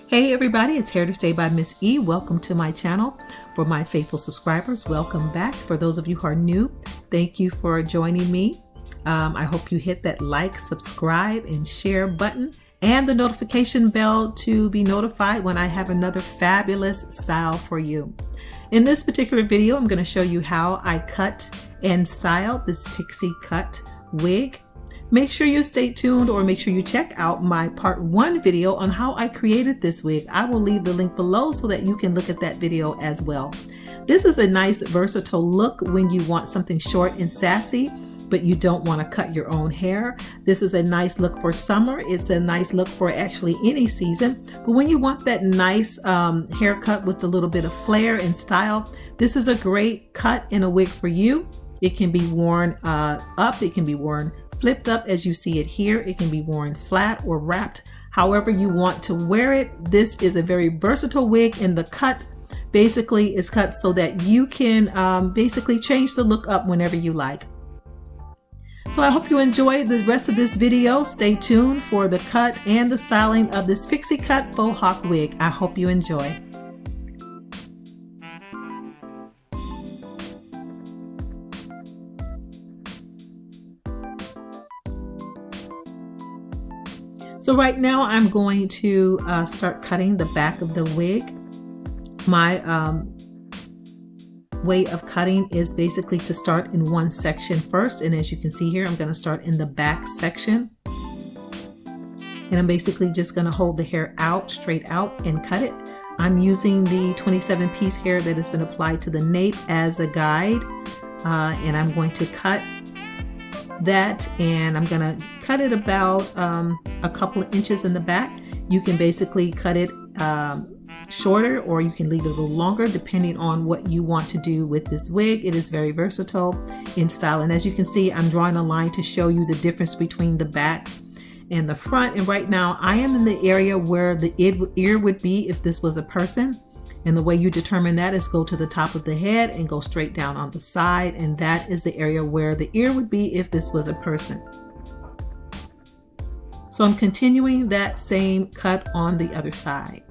Hey everybody, it's Hair to Stay by Ms.E. Welcome to my channel. For my faithful subscribers, welcome back. For those of you who are new, thank you for joining me. I hope you hit that like, subscribe, and share button and the notification bell to be notified when I have another fabulous style for you. In this particular video, I'm going to show you how I cut and style this pixie cut wig. Make sure you stay tuned, or make sure you check out my part 1 video on how I created this wig. I will leave the link below so that you can look at that video as well. This is a nice versatile look when you want something short and sassy, but you don't want to cut your own hair. This is a nice look for summer. It's a nice look for actually any season. But when you want that nice haircut with a little bit of flair and style, this is a great cut in a wig for you. It can be worn up, it can be worn flipped up as you see it here. It can be worn flat or wrapped, however you want to wear it. This is a very versatile wig, and the cut basically is cut so that you can basically change the look up whenever you like. So I hope you enjoy the rest of this video. Stay tuned for the cut and the styling of this pixie cut faux hawk wig. I hope you enjoy. So right now I'm going to start cutting the back of the wig. My way of cutting is basically to start in one section first, and as you can see here, I'm going to start in the back section, and I'm basically just going to hold the hair out, straight out, and cut it. I'm using the 27-piece hair that has been applied to the nape as a guide, and I'm going to cut that, and I'm gonna cut it about a couple of inches in the back. You can basically cut it shorter, or you can leave it a little longer depending on what you want to do with this wig. It is very versatile in style, and as you can see, I'm drawing a line to show you the difference between the back and the front. And right now I am in the area where the ear would be if this was a person. And the way you determine that is go to the top of the head and go straight down on the side, and that is the area where the ear would be if this was a person. So I'm continuing that same cut on the other side.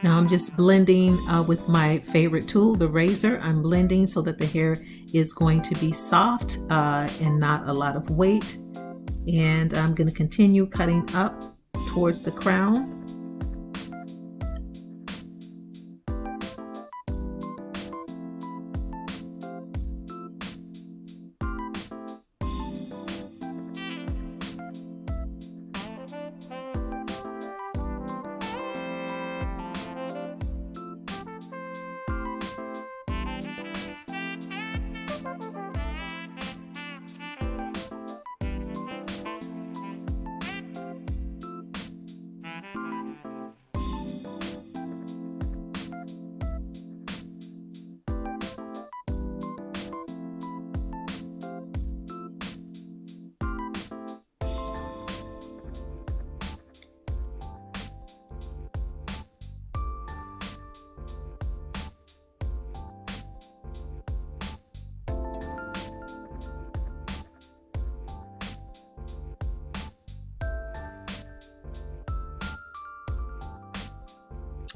Now I'm just blending with my favorite tool, the razor. I'm blending so that the hair is going to be soft and not a lot of weight. And I'm going to continue cutting up towards the crown.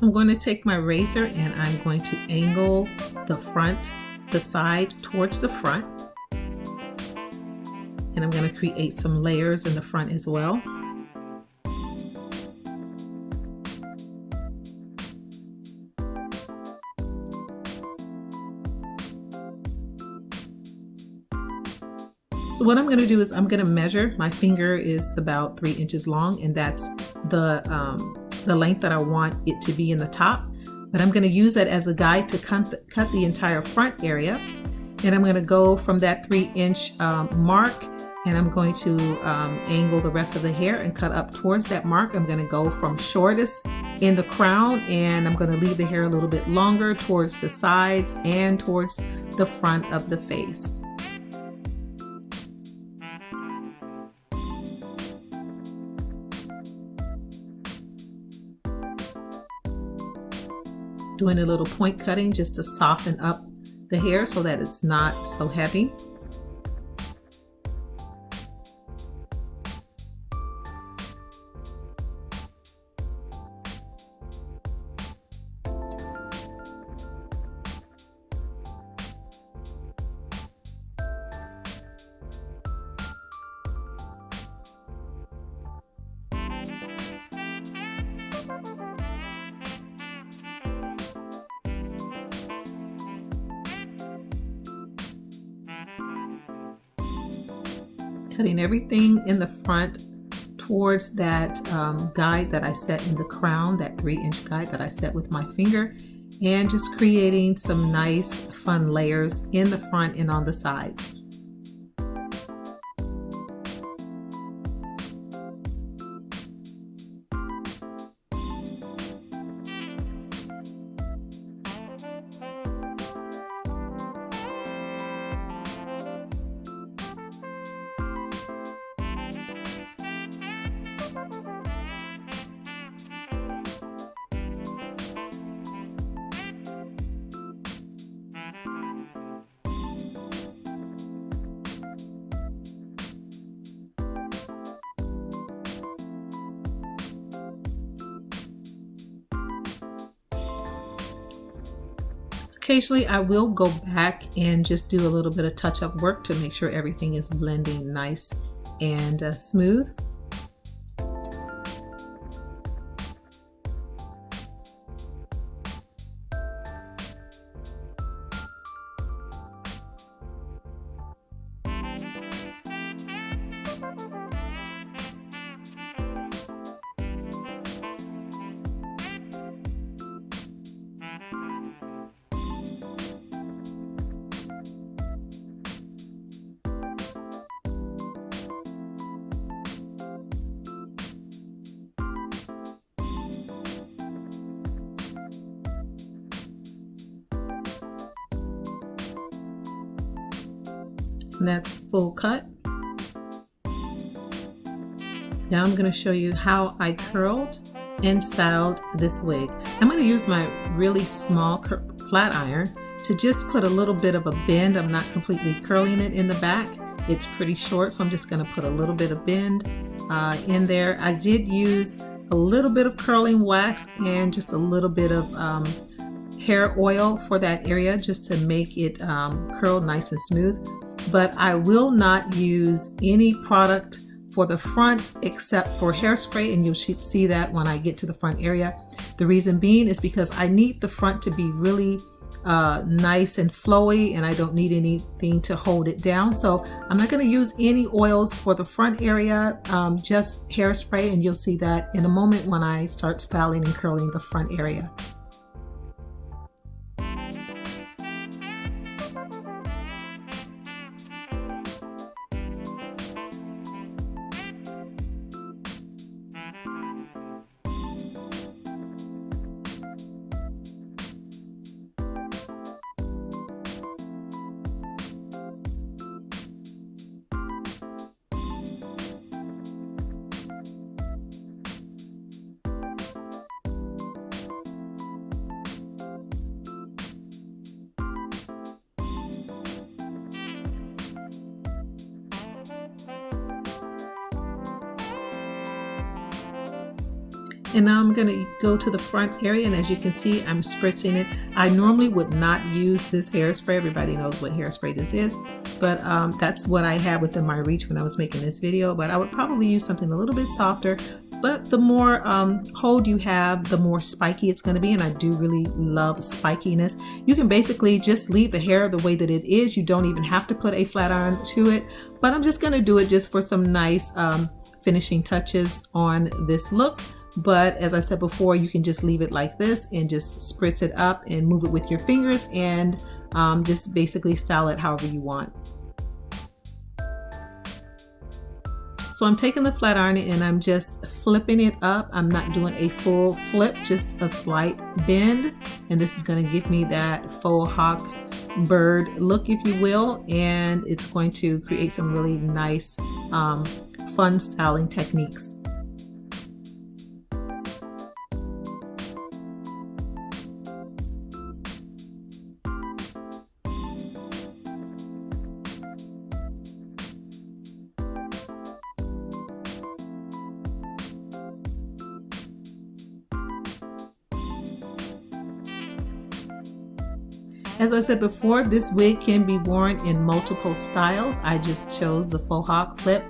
I'm going to take my razor and I'm going to angle the side towards the front. And I'm going to create some layers in the front as well. So what I'm going to do is I'm going to measure. My finger is about 3 inches long, and that's the length that I want it to be in the top. But I'm going to use that as a guide to cut the entire front area. And I'm going to go from that 3-inch mark, and I'm going to angle the rest of the hair and cut up towards that mark. I'm going to go from shortest in the crown, and I'm going to leave the hair a little bit longer towards the sides and towards the front of the face. doing a little point cutting just to soften up the hair so that it's not so heavy. Cutting everything in the front towards that guide that I set in the crown, that 3-inch guide that I set with my finger, and just creating some nice fun layers in the front and on the sides. Occasionally I will go back and just do a little bit of touch-up work to make sure everything is blending nice and smooth. And that's full cut. Now I'm going to show you how I curled and styled this wig. I'm going to use my really small flat iron to just put a little bit of a bend. I'm not completely curling it in the back. It's pretty short, so I'm just going to put a little bit of bend in there. I did use a little bit of curling wax and just a little bit of hair oil for that area just to make it curl nice and smooth. But I will not use any product for the front except for hairspray, and you'll see that when I get to the front area. The reason being is because I need the front to be really nice and flowy, and I don't need anything to hold it down. So I'm not going to use any oils for the front area, just hairspray, and you'll see that in a moment when I start styling and curling the front area. And now I'm going to go to the front area, and as you can see, I'm spritzing it. I normally would not use this hairspray. Everybody knows what hairspray this is, but that's what I had within my reach when I was making this video. But I would probably use something a little bit softer, but the more hold you have, the more spiky it's going to be, and I do really love spikiness. You can basically just leave the hair the way that it is. You don't even have to put a flat iron to it, but I'm just going to do it just for some nice finishing touches on this look. But as I said before, you can just leave it like this and just spritz it up and move it with your fingers and just basically style it however you want. So I'm taking the flat iron and I'm just flipping it up. I'm not doing a full flip, just a slight bend. And this is going to give me that faux hawk bird look, if you will. And it's going to create some really nice, fun styling techniques. As I said before, this wig can be worn in multiple styles. I just chose the faux hawk flip